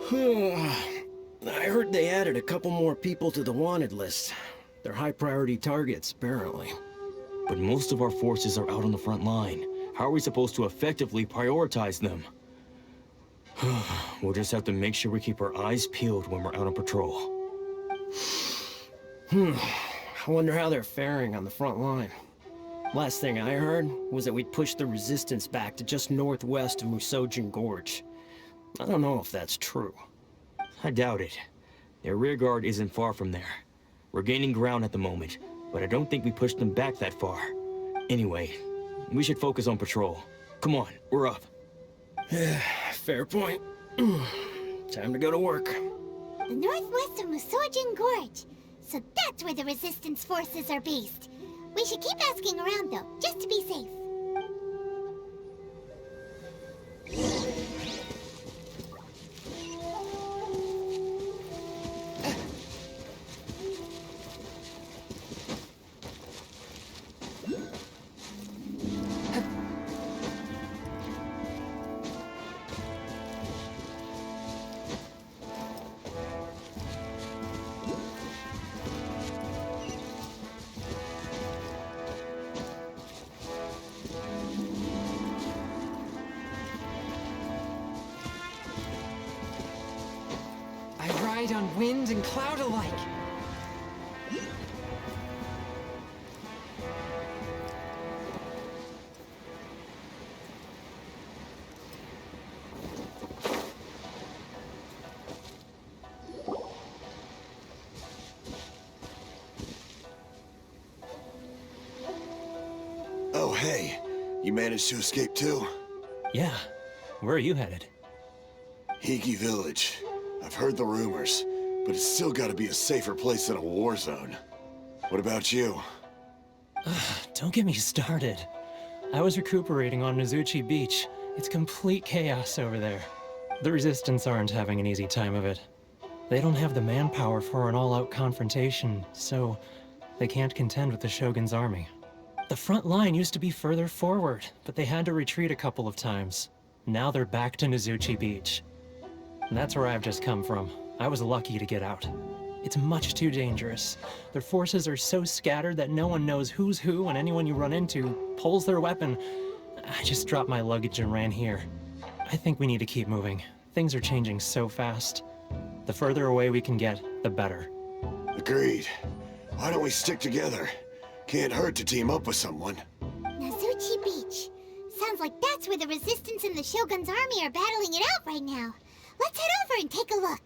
I heard they added a couple more people to the wanted list. They're high-priority targets, apparently. But most of our forces are out on the front line. How are we supposed to effectively prioritize them? We'll just have to make sure we keep our eyes peeled when we're out on patrol. I wonder how they're faring on the front line. Last thing I heard was that we'd pushed the resistance back to just northwest of Musojin Gorge. I don't know if that's true. I doubt it. Their rearguard isn't far from there. We're gaining ground at the moment, but I don't think we pushed them back that far. Anyway, we should focus on patrol. Come on, we're up. Fair point. Time to go to work. The northwest of Musojin Gorge. So that's where the resistance forces are based. We should keep asking around though, just to be safe. I ride on wind and cloud alike. Oh, hey. You managed to escape too? Yeah. Where are you headed? Hiki Village. I've heard the rumors, but it's still gotta be a safer place than a war zone. What about you? Don't get me started. I was recuperating on Nozuchi Beach. It's complete chaos over there. The Resistance aren't having an easy time of it. They don't have the manpower for an all-out confrontation, so they can't contend with the Shogun's army. The front line used to be further forward, but they had to retreat a couple of times. Now they're back to Nozuchi Beach. That's where I've just come from. I was lucky to get out. It's much too dangerous. Their forces are so scattered that no one knows who's who, and anyone you run into pulls their weapon. I just dropped my luggage and ran here. I think we need to keep moving. Things are changing so fast. The further away we can get, the better. Agreed. Why don't we stick together? Can't hurt to team up with someone. Nozuchi Beach. Sounds like that's where the Resistance and the Shogun's army are battling it out right now. Let's head over and take a look.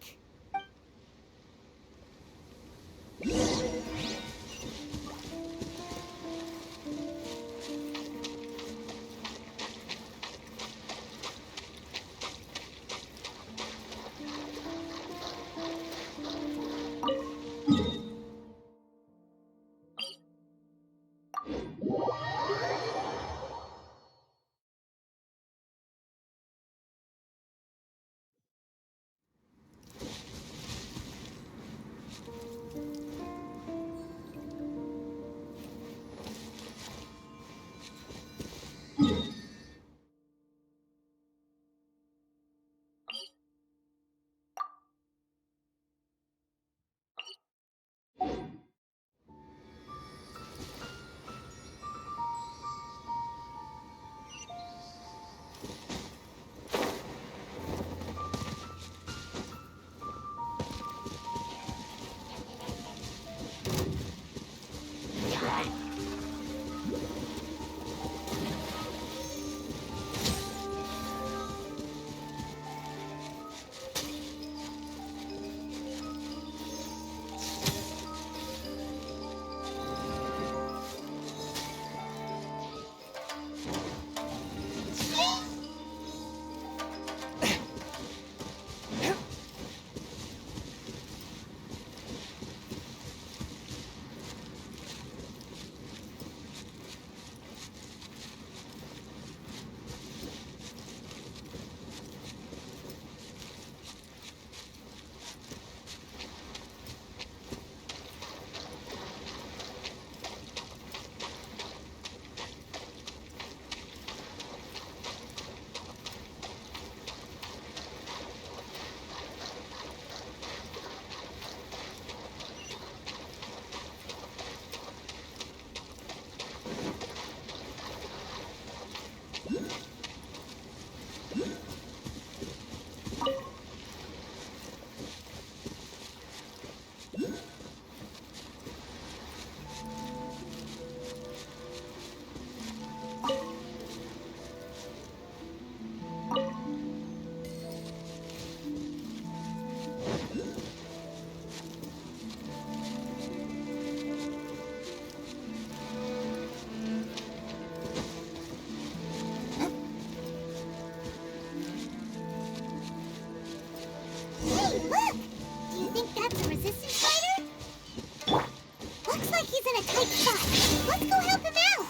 like he's in a tight spot. Let's go help him out.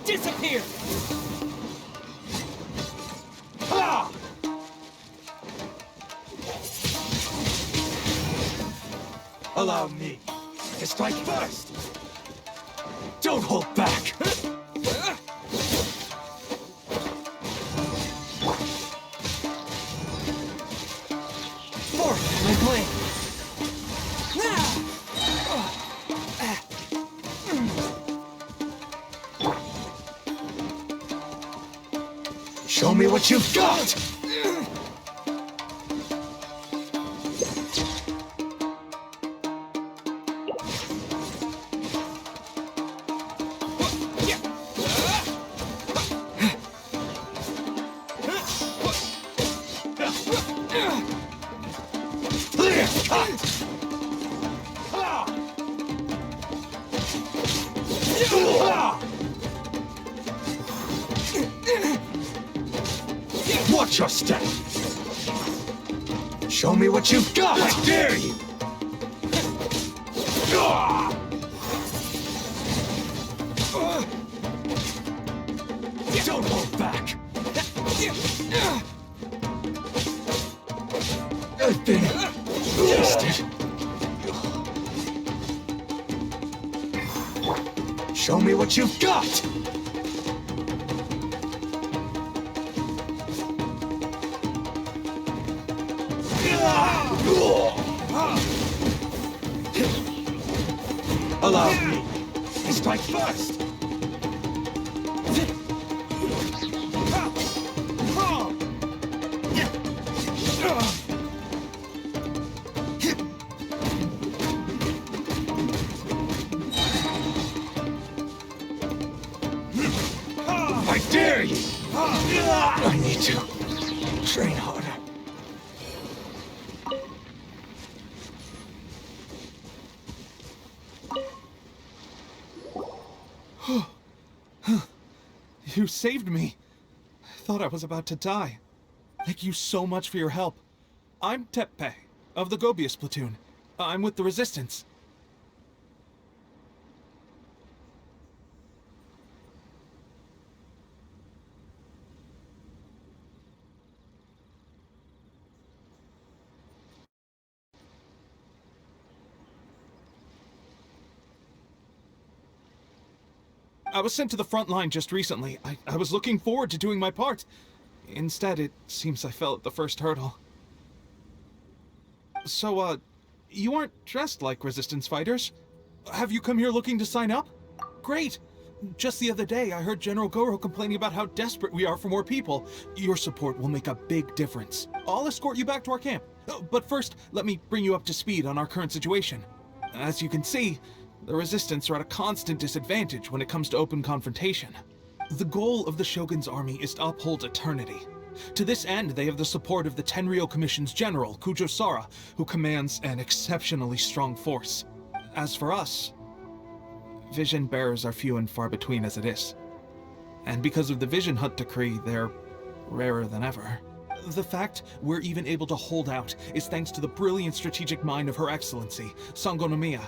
Disappear! Ah! Allow me to strike first! Don't hold back! Forth, my blade! Show me what you've got! Clear cut! Watch your step! Show me what you've got! I dare you! Don't hold back! I've been tested. Show me what you've got! Allow me to strike first! I dare you! I need to train harder. You saved me. I thought I was about to die. Thank you so much for your help. I'm Teppe, of the Gobius platoon. I'm with the Resistance. I was sent to the front line just recently. I was looking forward to doing my part. Instead, it seems I fell at the first hurdle. So, you aren't dressed like Resistance fighters? Have you come here looking to sign up? Great! Just the other day, I heard General Goro complaining about how desperate we are for more people. Your support will make a big difference. I'll escort you back to our camp. But first, let me bring you up to speed on our current situation. As you can see, the Resistance are at a constant disadvantage when it comes to open confrontation. The goal of the Shogun's army is to uphold eternity. To this end, they have the support of the Tenryou Commission's general, Kujo Sara, who commands an exceptionally strong force. As for us, vision bearers are few and far between as it is. And because of the Vision Hunt decree, they're rarer than ever. The fact we're even able to hold out is thanks to the brilliant strategic mind of Her Excellency, Sango no Miya.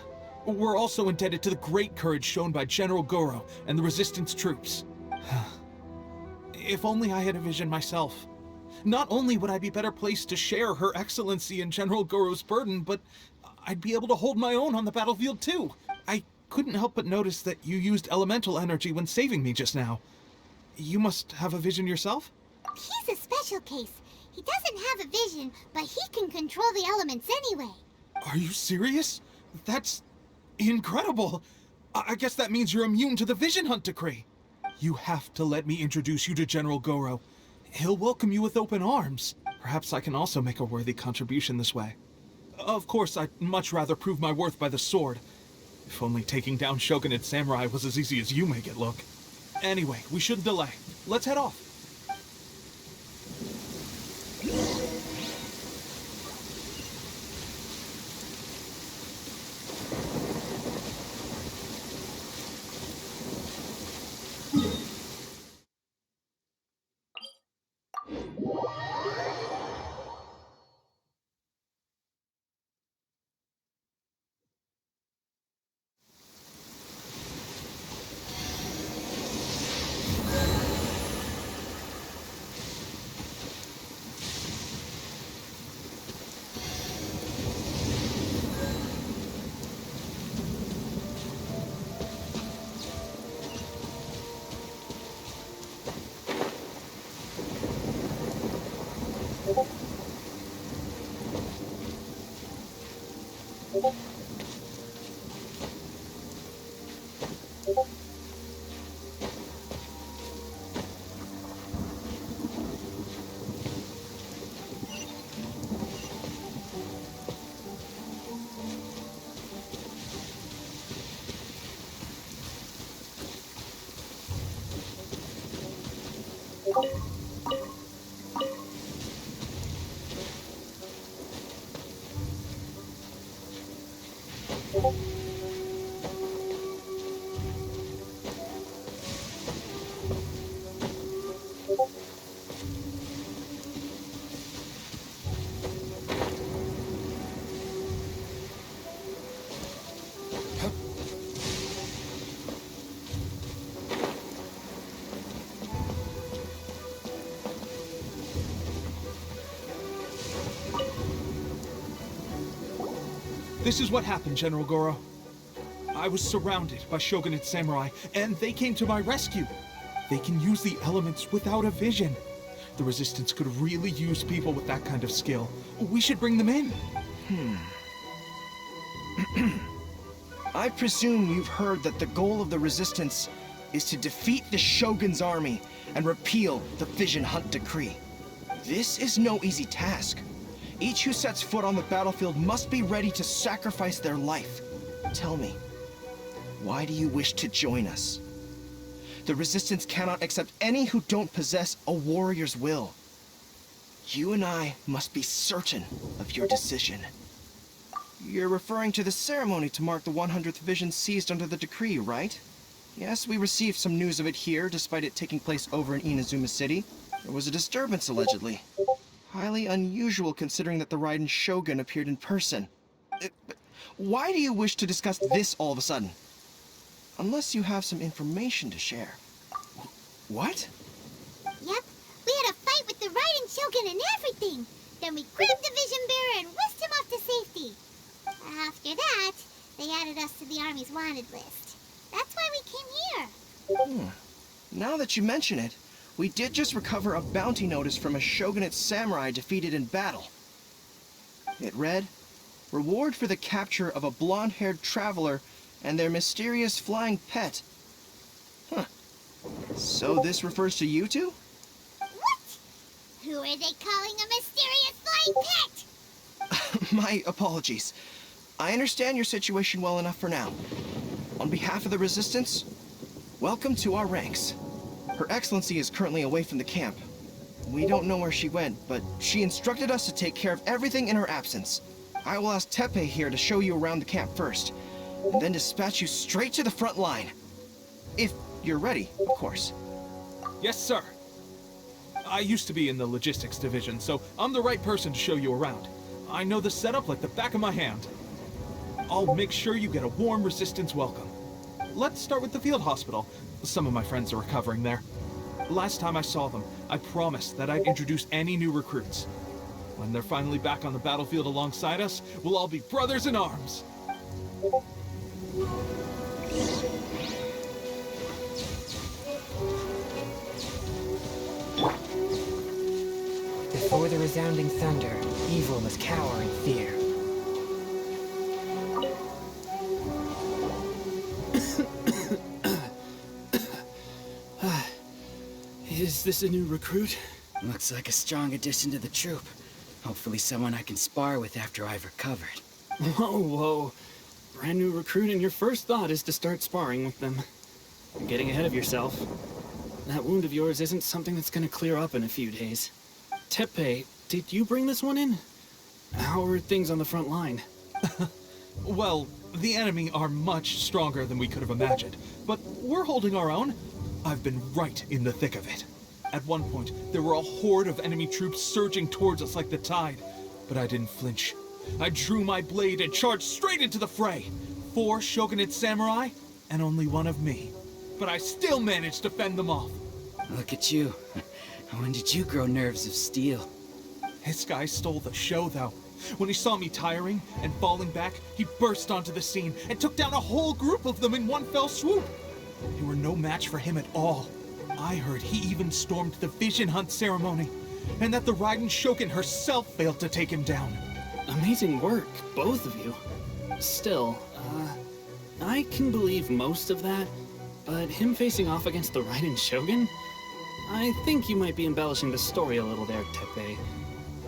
We're also indebted to the great courage shown by General Goro and the Resistance troops. If only I had a vision myself. Not only would I be better placed to share Her Excellency and General Goro's burden, but I'd be able to hold my own on the battlefield too. I couldn't help but notice that you used elemental energy when saving me just now. You must have a vision yourself? He's a special case. He doesn't have a vision, but he can control the elements anyway. Are you serious? That's incredible. I guess that means you're immune to the Vision Hunt decree. You have to let me introduce you to General Goro. He'll welcome you with open arms. Perhaps I can also make a worthy contribution this way. Of course, I'd much rather prove my worth by the sword. If only taking down Shogunate samurai was as easy as you make it look. Anyway, we shouldn't delay. Let's head off. This is what happened, General Goro. I was surrounded by Shogunate samurai, and they came to my rescue. They can use the elements without a vision. The Resistance could really use people with that kind of skill. We should bring them in. I presume you've heard that the goal of the Resistance is to defeat the Shogun's army and repeal the Vision Hunt Decree. This is no easy task. Each who sets foot on the battlefield must be ready to sacrifice their life. Tell me, why do you wish to join us? The Resistance cannot accept any who don't possess a warrior's will. You and I must be certain of your decision. You're referring to the ceremony to mark the 100th Vision seized under the decree, right? Yes, we received some news of it here, despite it taking place over in Inazuma City. There was a disturbance, allegedly. Highly unusual considering that the Raiden Shogun appeared in person. Why do you wish to discuss this all of a sudden? Unless you have some information to share. What? Yep, we had a fight with the Raiden Shogun and everything. Then we grabbed the Vision Bearer and whisked him off to safety. After that, they added us to the Army's wanted list. That's why we came here. Now that you mention it, we did just recover a bounty notice from a Shogunate samurai defeated in battle. It read, "Reward for the capture of a blonde-haired traveler and their mysterious flying pet." Huh. So this refers to you two? What? Who are they calling a mysterious flying pet? My apologies. I understand your situation well enough for now. On behalf of the Resistance, welcome to our ranks. Her Excellency is currently away from the camp. We don't know where she went, but she instructed us to take care of everything in her absence. I will ask Teppei here to show you around the camp first, and then dispatch you straight to the front line. If you're ready, of course. Yes, sir. I used to be in the logistics division, so I'm the right person to show you around. I know the setup like the back of my hand. I'll make sure you get a warm Resistance welcome. Let's start with the field hospital. Some of my friends are recovering there. Last time I saw them, I promised that I'd introduce any new recruits. When they're finally back on the battlefield alongside us, we'll all be brothers in arms. Before the resounding thunder, evil must cower in fear. Is this a new recruit? Looks like a strong addition to the troop. Hopefully someone I can spar with after I've recovered. Whoa, whoa. Brand new recruit and your first thought is to start sparring with them. You're getting ahead of yourself. That wound of yours isn't something that's gonna clear up in a few days. Teppei, did you bring this one in? How are things on the front line? Well, the enemy are much stronger than we could have imagined, but we're holding our own. I've been right in the thick of it. At one point, there were a horde of enemy troops surging towards us like the tide, but I didn't flinch. I drew my blade and charged straight into the fray. 4 Shogunate samurai, and only 1 of me. But I still managed to fend them off. Look at you. When did you grow nerves of steel? This guy stole the show, though. When he saw me tiring and falling back, he burst onto the scene and took down a whole group of them in one fell swoop. They were no match for him at all. I heard he even stormed the Vision Hunt ceremony, and that the Raiden Shogun herself failed to take him down. Amazing work, both of you. Still, I can believe most of that, but him facing off against the Raiden Shogun? I think you might be embellishing the story a little there, Teppei.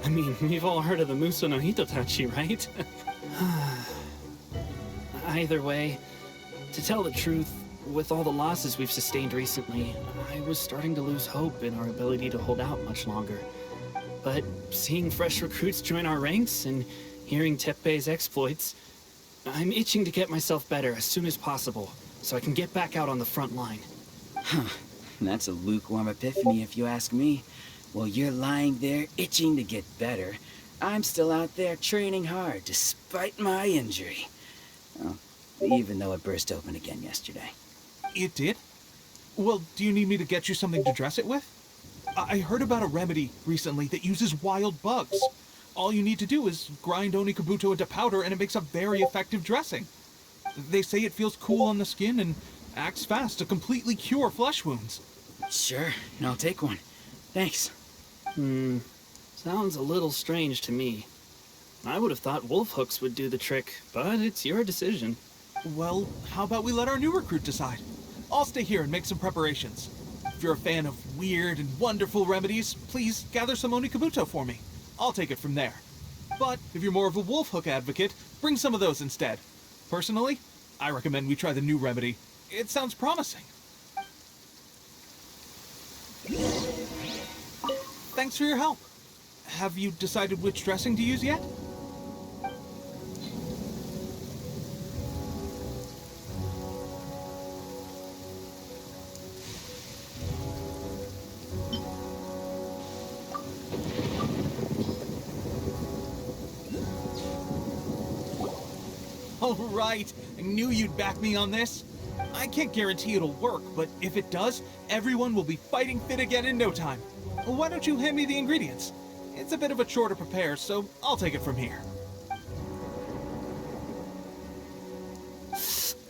I mean, we've all heard of the Muso no Hitotachi, right? Either way, to tell the truth, with all the losses we've sustained recently, I was starting to lose hope in our ability to hold out much longer. But seeing fresh recruits join our ranks and hearing Teppei's exploits, I'm itching to get myself better as soon as possible, so I can get back out on the front line. Huh. That's a lukewarm epiphany if you ask me. While you're lying there itching to get better, I'm still out there training hard despite my injury. Well, even though it burst open again yesterday. It did? Well, do you need me to get you something to dress it with? I heard about a remedy recently that uses wild bugs. All you need to do is grind Onikabuto into powder and it makes a very effective dressing. They say it feels cool on the skin and acts fast to completely cure flesh wounds. Sure, and I'll take one. Thanks. Sounds a little strange to me. I would have thought wolf hooks would do the trick, but it's your decision. Well, how about we let our new recruit decide? I'll stay here and make some preparations. If you're a fan of weird and wonderful remedies, please gather some Onikabuto for me. I'll take it from there. But if you're more of a wolf hook advocate, bring some of those instead. Personally, I recommend we try the new remedy. It sounds promising. Thanks for your help. Have you decided which dressing to use yet? All right, I knew you'd back me on this. I can't guarantee it'll work, but if it does, everyone will be fighting fit again in no time. Why don't you hand me the ingredients? It's a bit of a chore to prepare, so I'll take it from here.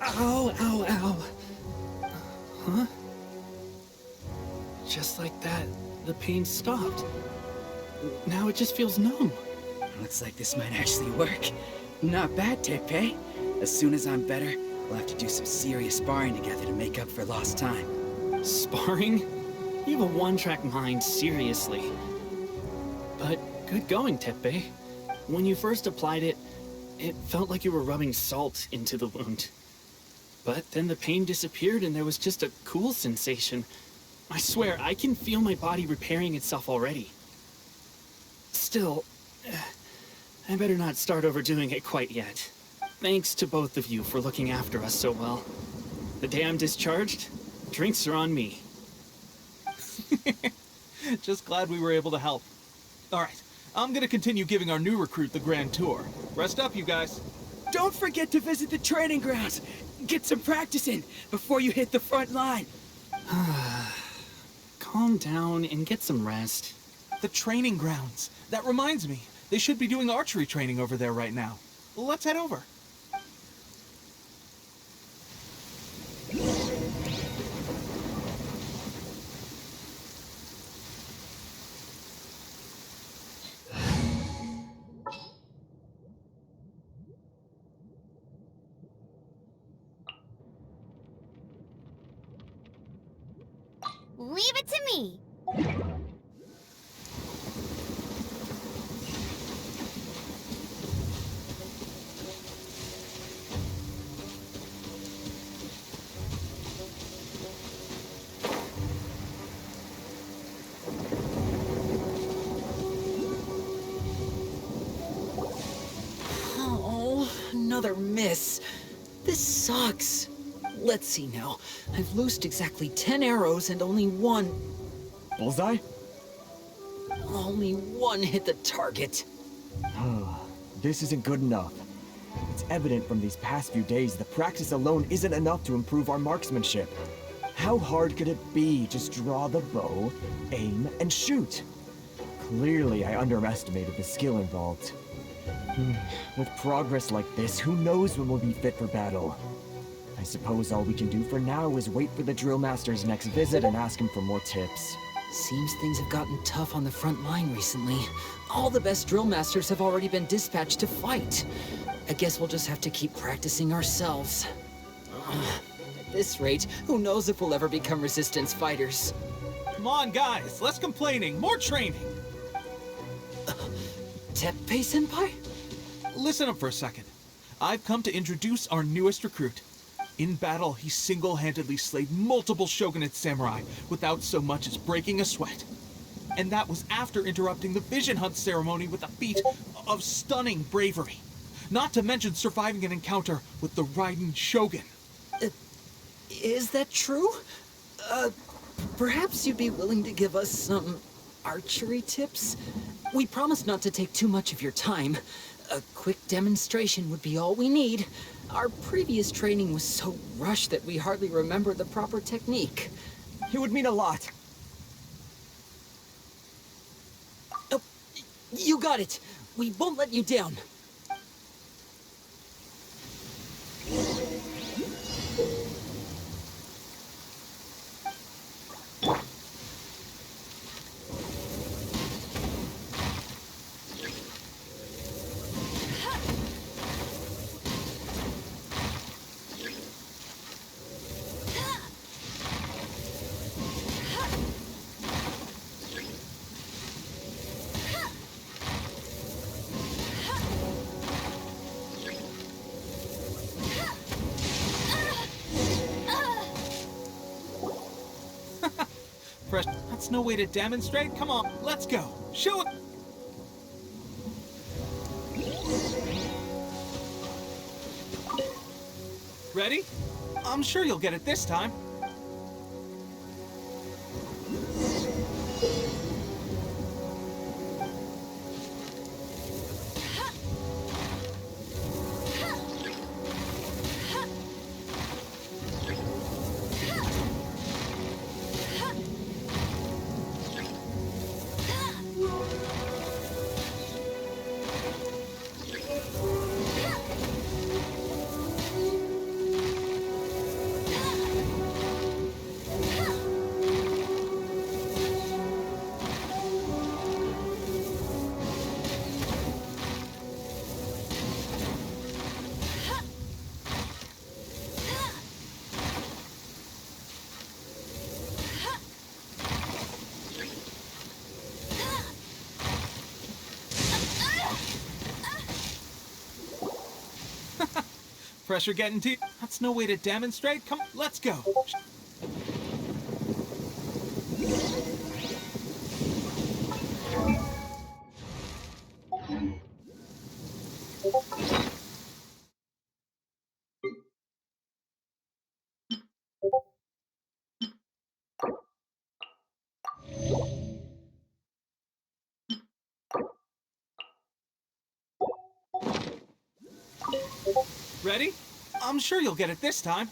Ow, ow, ow. Huh? Just like that, the pain stopped. Now it just feels numb. Looks like this might actually work. Not bad, Teppei. As soon as I'm better, we'll have to do some serious sparring together to make up for lost time. Sparring? You have a one-track mind, seriously. But good going, Teppei. When you first applied it, it felt like you were rubbing salt into the wound. But then the pain disappeared and there was just a cool sensation. I swear, I can feel my body repairing itself already. Still, I better not start overdoing it quite yet. Thanks to both of you for looking after us so well. The day I'm discharged, drinks are on me. Just glad we were able to help. Alright, I'm gonna continue giving our new recruit the grand tour. Rest up, you guys. Don't forget to visit the training grounds. Get some practice in before you hit the front line. Calm down and get some rest. The training grounds. That reminds me. They should be doing archery training over there right now. Let's head over. Leave it to me. Oh, another miss. This sucks. Let's see now. I've loosed exactly 10 arrows and only one... Bullseye? Only one hit the target. This isn't good enough. It's evident from these past few days the practice alone isn't enough to improve our marksmanship. How hard could it be? Just draw the bow, aim, and shoot. Clearly, I underestimated the skill involved. With progress like this, who knows when we'll be fit for battle? I suppose all we can do for now is wait for the drill master's next visit and ask him for more tips. Seems things have gotten tough on the front line recently. All the best drill masters have already been dispatched to fight. I guess we'll just have to keep practicing ourselves. At this rate, who knows if we'll ever become resistance fighters. Come on, guys, less complaining, more training. Teppei-senpai? Listen up for a second. I've come to introduce our newest recruit. In battle, he single-handedly slayed multiple shogunate samurai without so much as breaking a sweat. And that was after interrupting the vision hunt ceremony with a feat of stunning bravery. Not to mention surviving an encounter with the Raiden Shogun. Is that true? Perhaps you'd be willing to give us some archery tips? We promise not to take too much of your time. A quick demonstration would be all we need. Our previous training was so rushed that we hardly remember the proper technique. It would mean a lot. Oh, you got it. We won't let you down. Fresh. That's no way to demonstrate. Come on, let's go. Show it. Ready? I'm sure you'll get it this time. Pressure getting to you. That's no way to demonstrate. Come, let's go. Ready? I'm sure you'll get it this time.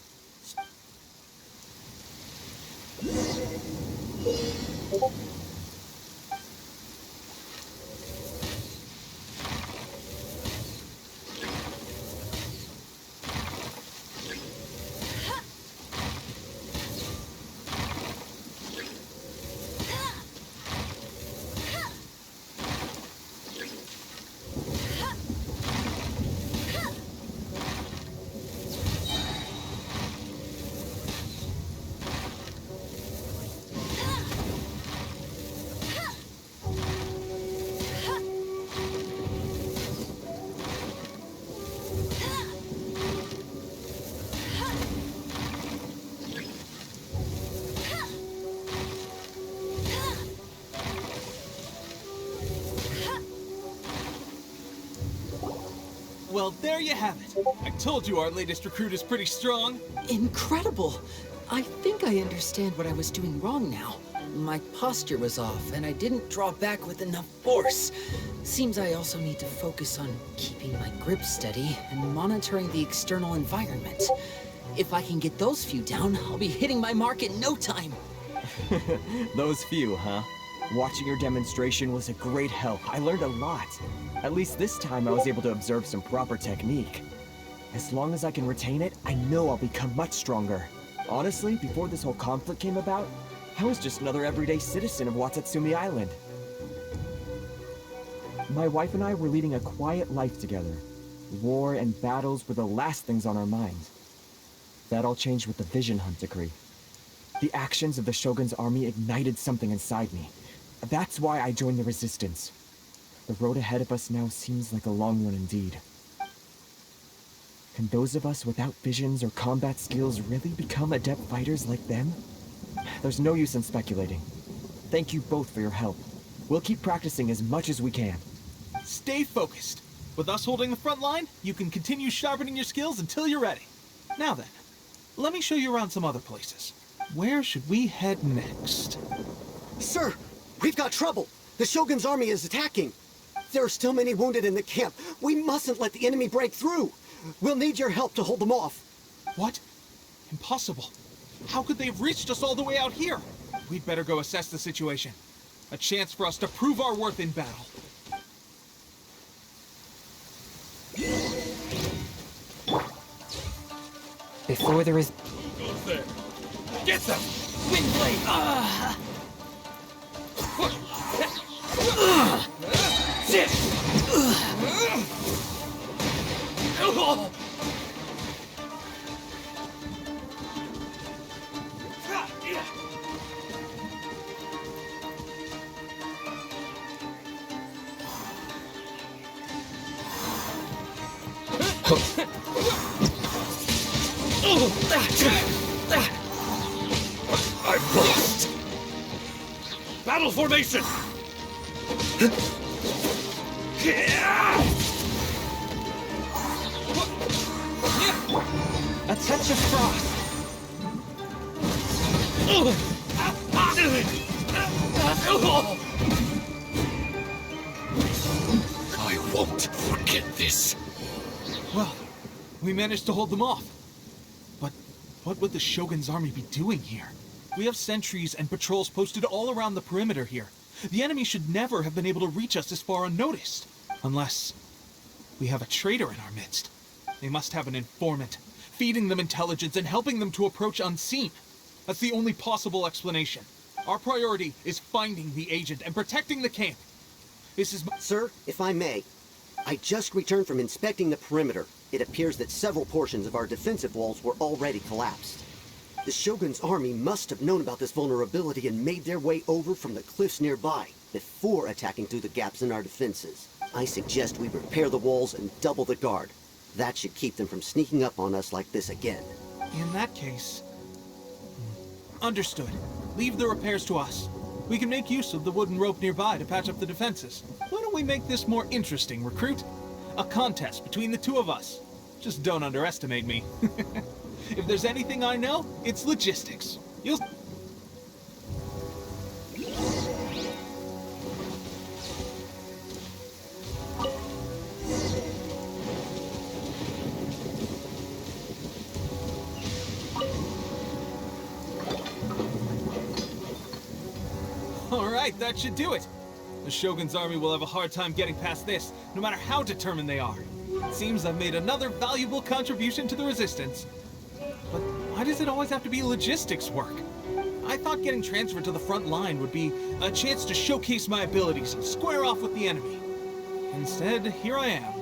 Well, there you have it. I told you our latest recruit is pretty strong. Incredible! I think I understand what I was doing wrong now. My posture was off, and I didn't draw back with enough force. Seems I also need to focus on keeping my grip steady and monitoring the external environment. If I can get those few down, I'll be hitting my mark in no time. Those few, huh? Watching your demonstration was a great help. I learned a lot. At least this time I was able to observe some proper technique. As long as I can retain it, I know I'll become much stronger. Honestly, before this whole conflict came about, I was just another everyday citizen of Watatsumi Island. My wife and I were leading a quiet life together. War and battles were the last things on our minds. That all changed with the Vision Hunt decree. The actions of the Shogun's army ignited something inside me. That's why I joined the Resistance. The road ahead of us now seems like a long one indeed. Can those of us without visions or combat skills really become adept fighters like them? There's no use in speculating. Thank you both for your help. We'll keep practicing as much as we can. Stay focused. With us holding the front line, you can continue sharpening your skills until you're ready. Now then, let me show you around some other places. Where should we head next? Sir, we've got trouble. The Shogun's army is attacking. There are still many wounded in the camp. We mustn't let the enemy break through. We'll need your help to hold them off. What? Impossible. How could they have reached us all the way out here? We'd better go assess the situation. A chance for us to prove our worth in battle. Before there is... Who goes there? Get them! Windblade! Sit! I've lost. Battle formation. a touch of frost. I won't forget this. Well, we managed to hold them off. But what would the Shogun's army be doing here? We have sentries and patrols posted all around the perimeter here. The enemy should never have been able to reach us this far unnoticed. Unless we have a traitor in our midst. They must have an informant, feeding them intelligence and helping them to approach unseen. That's the only possible explanation. Our priority is finding the agent and protecting the camp. This is Sir, if I may, I just returned from inspecting the perimeter. It appears that several portions of our defensive walls were already collapsed. The Shogun's army must have known about this vulnerability and made their way over from the cliffs nearby before attacking through the gaps in our defenses. I suggest we repair the walls and double the guard. That should keep them from sneaking up on us like this again. In that case... Understood. Leave the repairs to us. We can make use of the wooden rope nearby to patch up the defenses. Why don't we make this more interesting, recruit? A contest between the two of us. Just don't underestimate me. If there's anything I know, it's logistics. You'll... Alright, that should do it. The Shogun's army will have a hard time getting past this, no matter how determined they are. It seems I've made another valuable contribution to the Resistance. But why does it always have to be logistics work? I thought getting transferred to the front line would be a chance to showcase my abilities and square off with the enemy. Instead, here I am.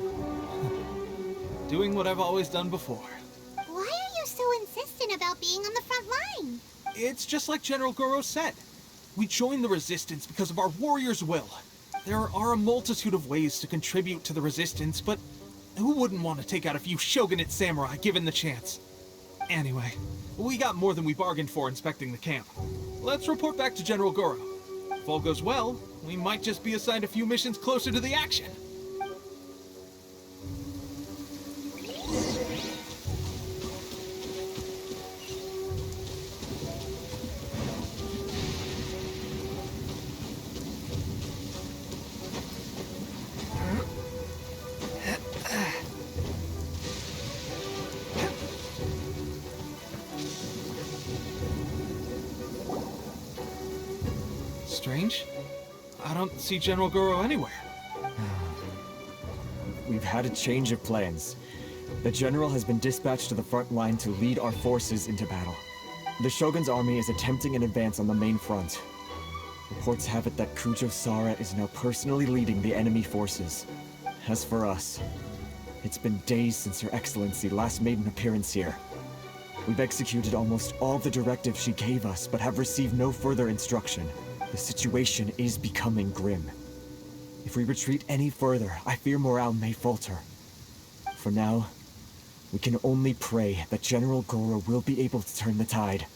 Doing what I've always done before. Why are you so insistent about being on the front line? It's just like General Goro said. We joined the Resistance because of our warrior's will. There are a multitude of ways to contribute to the Resistance, but who wouldn't want to take out a few shogunate samurai given the chance? Anyway, we got more than we bargained for inspecting the camp. Let's report back to General Goro. If all goes well, we might just be assigned a few missions closer to the action. Strange. I don't see General Goro anywhere. We've had a change of plans. The General has been dispatched to the front line to lead our forces into battle. The Shogun's army is attempting an advance on the main front. Reports have it that Kujo Sara is now personally leading the enemy forces. As for us, It's been days since Her Excellency last made an appearance here. We've executed almost all the directives she gave us, but have received no further instruction. The situation is becoming grim. If we retreat any further, I fear morale may falter. For now, we can only pray that General Goro will be able to turn the tide.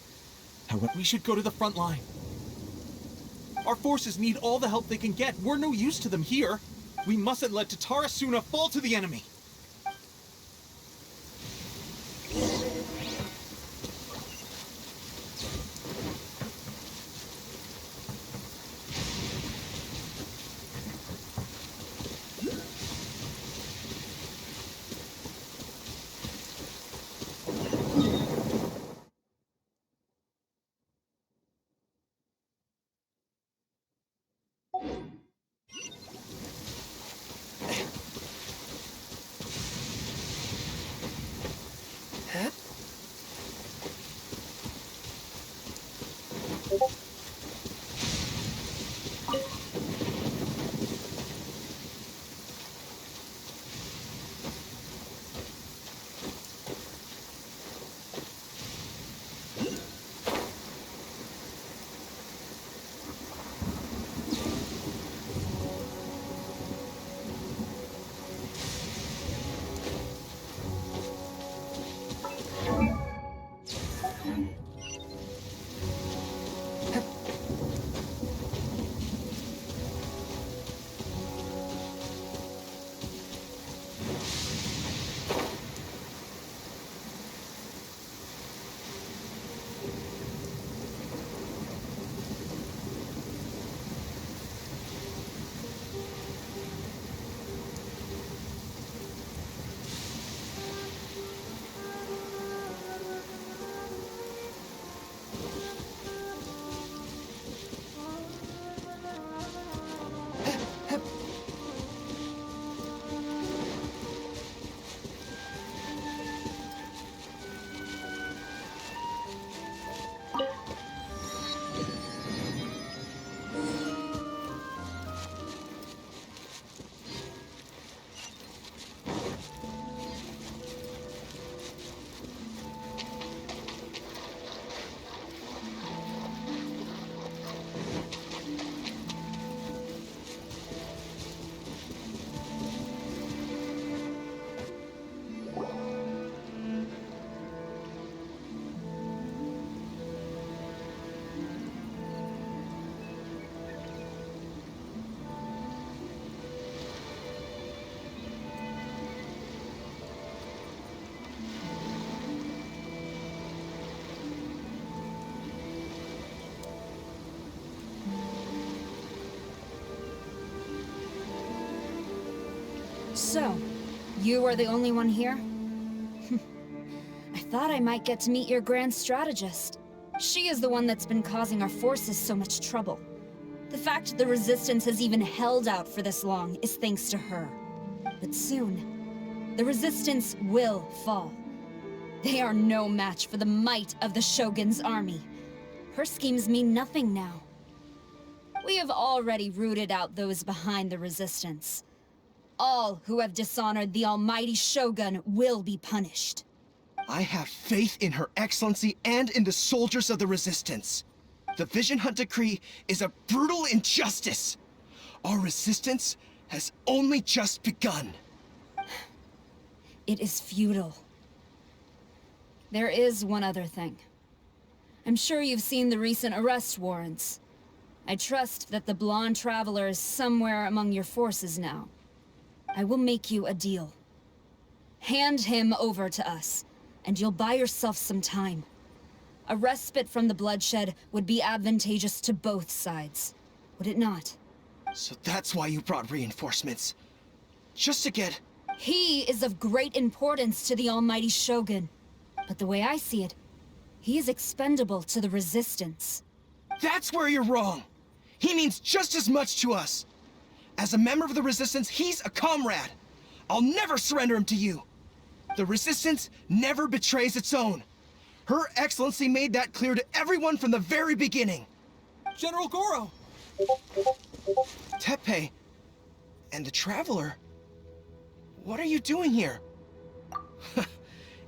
However, We should go to the front line. Our forces need all the help they can get. We're no use to them here. We mustn't let Tatara Suna fall to the enemy. So, you are the only one here? I thought I might get to meet your grand strategist. She is the one that's been causing our forces so much trouble. The fact the Resistance has even held out for this long is thanks to her. But soon, the Resistance will fall. They are no match for the might of the Shogun's army. Her schemes mean nothing now. We have already rooted out those behind the Resistance. All who have dishonored the almighty Shogun will be punished. I have faith in Her Excellency and in the soldiers of the Resistance. The Vision Hunt Decree is a brutal injustice. Our resistance has only just begun. It is futile. There is one other thing. I'm sure you've seen the recent arrest warrants. I trust that the blonde traveler is somewhere among your forces now. I will make you a deal. Hand him over to us, and you'll buy yourself some time. A respite from the bloodshed would be advantageous to both sides, would it not? So that's why you brought reinforcements. Just to get... He is of great importance to the almighty Shogun. But the way I see it, he is expendable to the Resistance. That's where you're wrong! He means just as much to us! As a member of the Resistance, he's a comrade! I'll never surrender him to you! The Resistance never betrays its own! Her Excellency made that clear to everyone from the very beginning! General Goro! Teppei... and the Traveler... What are you doing here?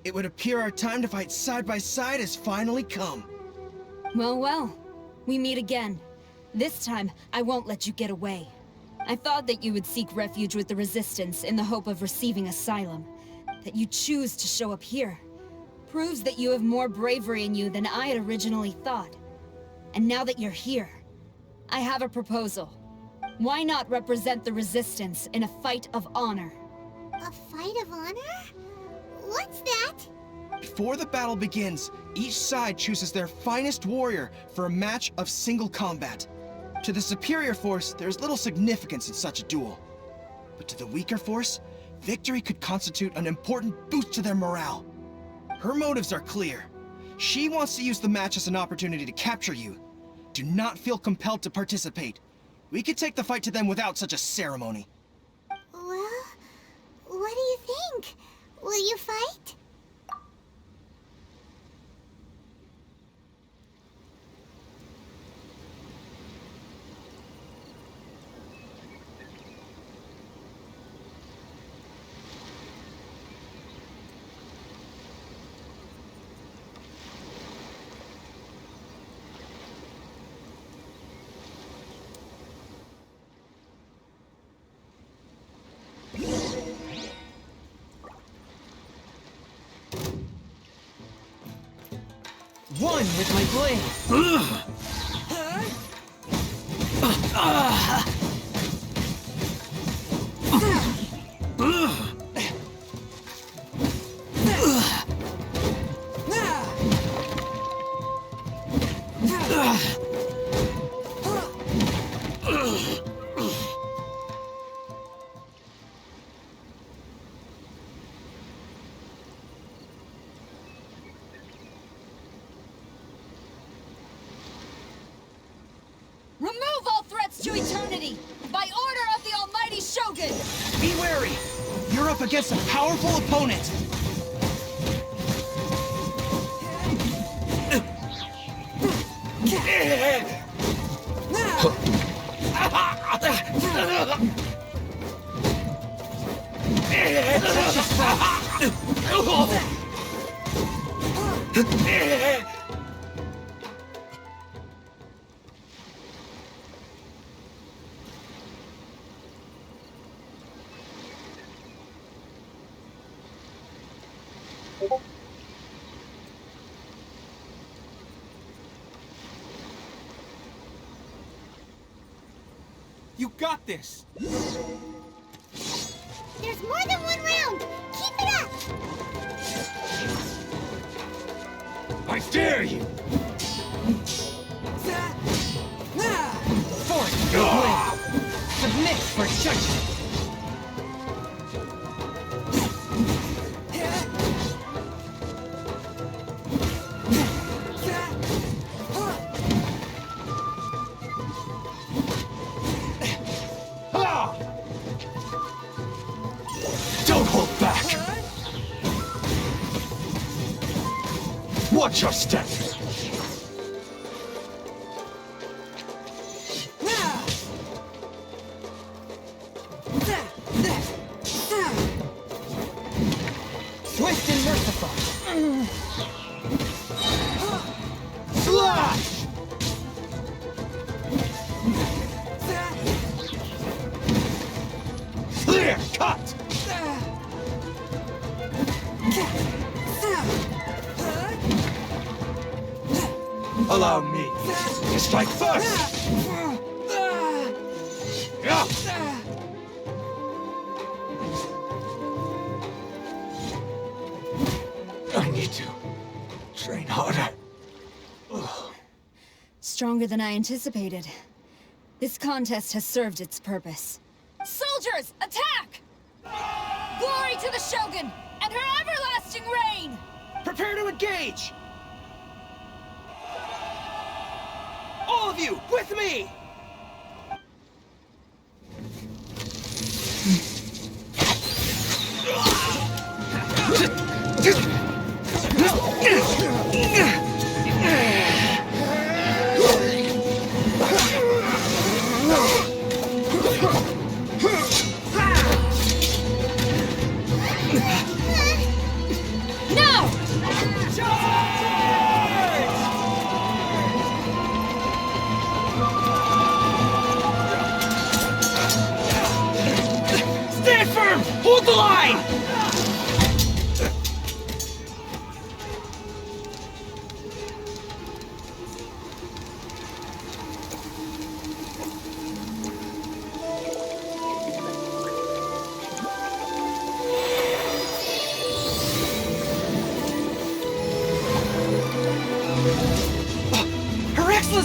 It would appear our time to fight side by side has finally come. Well, well. We meet again. This time, I won't let you get away. I thought that you would seek refuge with the Resistance in the hope of receiving asylum. That you choose to show up here proves that you have more bravery in you than I had originally thought. And now that you're here, I have a proposal. Why not represent the Resistance in a fight of honor? A fight of honor? What's that? Before the battle begins, each side chooses their finest warrior for a match of single combat. To the superior force, there is little significance in such a duel. But to the weaker force, victory could constitute an important boost to their morale. Her motives are clear. She wants to use the match as an opportunity to capture you. Do not feel compelled to participate. We could take the fight to them without such a ceremony. Well, what do you think? Will you fight? One with my blade. Remove all threats to eternity! By order of the Almighty Shogun! Be wary! You're up against a powerful opponent! You got this! There's more than one round! Keep it up! I dare you! Force the blade. Submit for judgment. Don't hold back! Watch your step! Swift and merciful. Slash! Clear cut! Allow me to strike first! Yeah. I need to train harder. Stronger than I anticipated. This contest has served its purpose. Soldiers, attack! Glory to the Shogun and her everlasting reign! Prepare to engage! All of you, with me!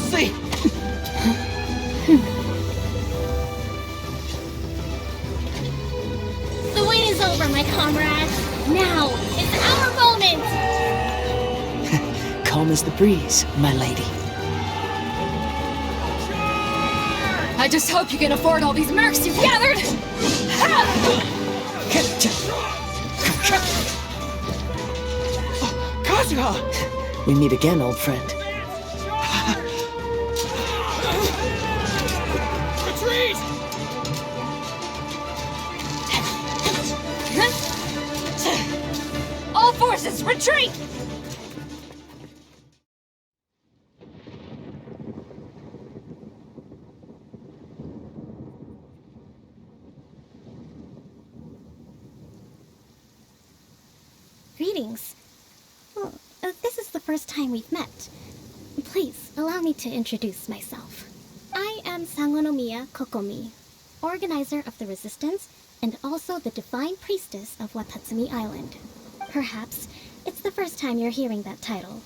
see! The wait is over, my comrades. Now is our moment! Calm as the breeze, my lady. I just hope you can afford all these mercs you've gathered! Kazuha! We meet again, old friend. Retreat! All forces, retreat! Greetings. Well, this is the first time we've met. Please, allow me to introduce myself. I am Sangonomiya Kokomi, organizer of the Resistance and also the Divine Priestess of Watatsumi Island. Perhaps it's the first time you're hearing that title.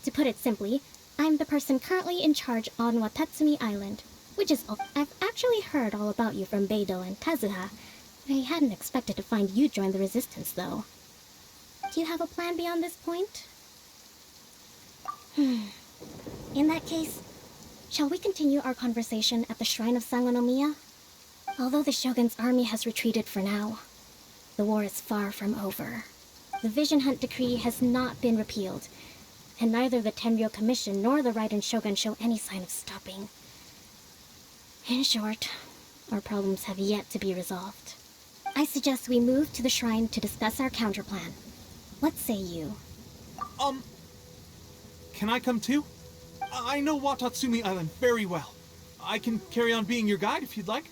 To put it simply, I'm the person currently in charge on Watatsumi Island, which is all. I've actually heard all about you from Beidou and Kazuha. I hadn't expected to find you join the Resistance, though. Do you have a plan beyond this point? In that case, shall we continue our conversation at the Shrine of Sangonomiya? Although the Shogun's army has retreated for now, the war is far from over. The Vision Hunt Decree has not been repealed, and neither the Tenryou Commission nor the Raiden Shogun show any sign of stopping. In short, our problems have yet to be resolved. I suggest we move to the shrine to discuss our counterplan. What say you? Can I come too? I know Watatsumi Island very well. I can carry on being your guide if you'd like.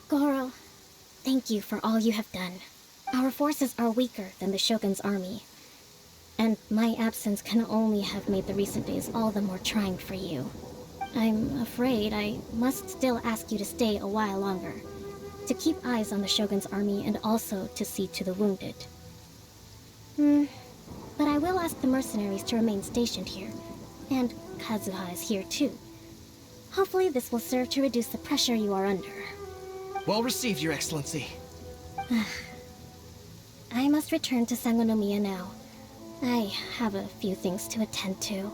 Goro, thank you for all you have done. Our forces are weaker than the Shogun's army, and my absence can only have made the recent days all the more trying for you. I'm afraid I must still ask you to stay a while longer, to keep eyes on the Shogun's army and also to see to the wounded. But I will ask the mercenaries to remain stationed here, and Kazuha is here too. Hopefully this will serve to reduce the pressure you are under. Well received, Your Excellency. I must return to Sangonomiya now. I have a few things to attend to.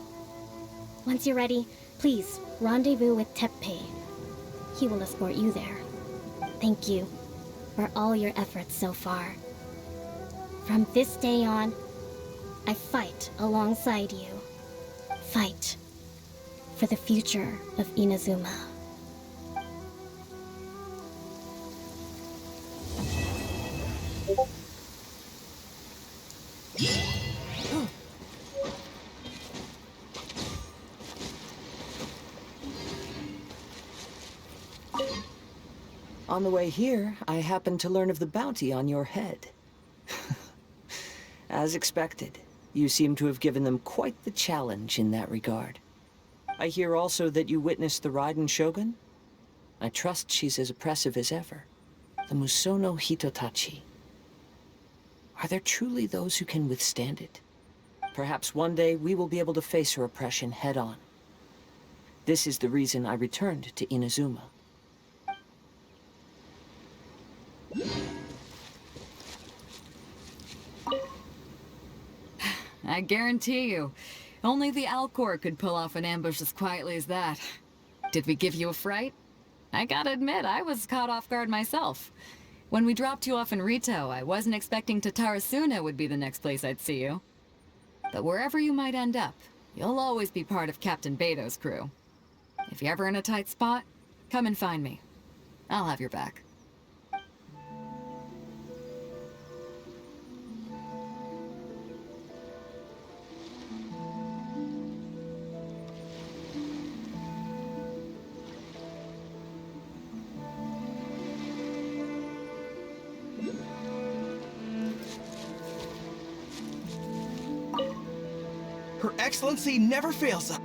Once you're ready, please rendezvous with Teppei. He will escort you there. Thank you for all your efforts so far. From this day on, I fight alongside you. Fight for the future of Inazuma. On the way here, I happened to learn of the bounty on your head. As expected, you seem to have given them quite the challenge in that regard. I hear also that you witnessed the Raiden Shogun? I trust she's as oppressive as ever. The Musono Hitotachi. Are there truly those who can withstand it? Perhaps one day we will be able to face her oppression head-on. This is the reason I returned to Inazuma. I guarantee you, only the Alcor could pull off an ambush as quietly as that. Did we give you a fright? I gotta admit, I was caught off guard myself. When we dropped you off in Rito, I wasn't expecting Tatarasuna would be the next place I'd see you. But wherever you might end up, you'll always be part of Captain Beidou's crew. If you're ever in a tight spot, come and find me. I'll have your back. Her Excellency never fails us.